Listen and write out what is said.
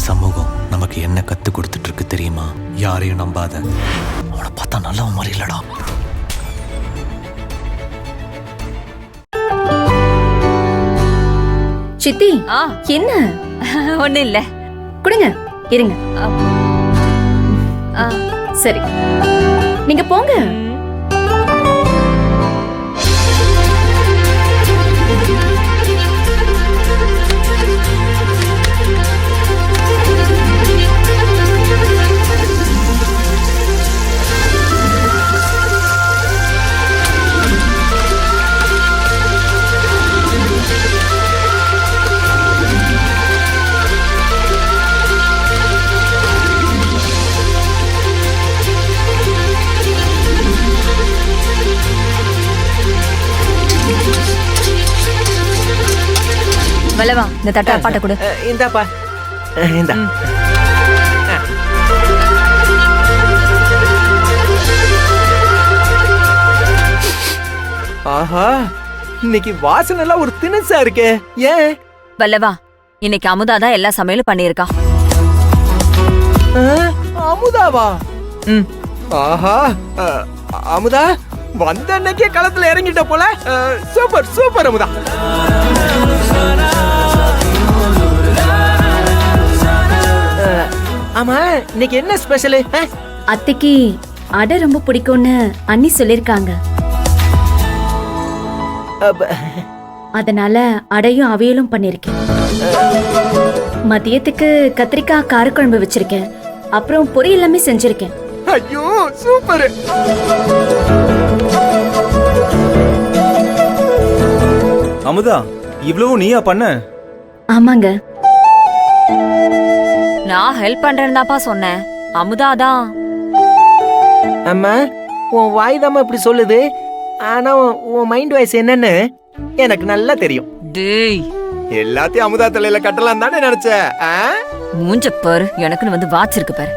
சமூகம் நமக்கு என்ன கத்து கொடுத்துட்டு இருக்கு தெரியுமா? யாரையும் நம்பாத. அவனை பார்த்தா நல்லவன் மாதிரி இல்லடா. சித்தி என்ன? ஒண்ணு இல்ல, கொடுங்க, இருங்க. சரி, நீங்க போங்க. வல்லவா, இந்த தட்டை அப்பாட்ட கொடு. இந்தாப்பா, இந்தா. ஆஹா, இன்னைக்கு வாசனை எல்லாம் ஒரு திணசா இருக்கே. ஏன் வல்லவா, இன்னைக்கு அமுதா தான் எல்லா சமையலும் பண்ணிருக்கா. அமுதாவா? ஆஹா, அமுதா வந்த அன்னைக்கே களத்துல இறங்கிட்ட போல. Super super Amudha. ஆமா, இன்னைக்கு என்ன ஸ்பெஷல்? அத்தைக்கு அடை ரொம்ப பிடிக்கும்னு அண்ணி சொல்லிருக்காங்க. அதனால அடையும் அவியலும் பண்ணிருக்கேன். மதியத்துக்கு கத்திரிக்காய் காரக்குழம்பு வச்சிருக்கேன். அப்புறம் பொரியல் எல்லாமே செஞ்சிருக்கேன். ஐயோ சூப்பர். அமுதா, இவ்வளவு நீயா பண்ண? ஆமாங்க. நான் ஹெல்ப் பண்றேன்தாப்பா சொன்னேன். அமுதாதான். அம்மா, உன் வாய் தான் இப்படி சொல்லுது. ஆனா உன் மைண்ட் வாய்ஸ் என்னன்னு எனக்கு நல்லா தெரியும். டேய், எல்லாத்தையும் அமுதா தலையில கட்டலாம் தானே நினைச்ச. மூஞ்ச பாரு, எனக்குன்னு வந்து வாட்ச் இருக்கு பாரு.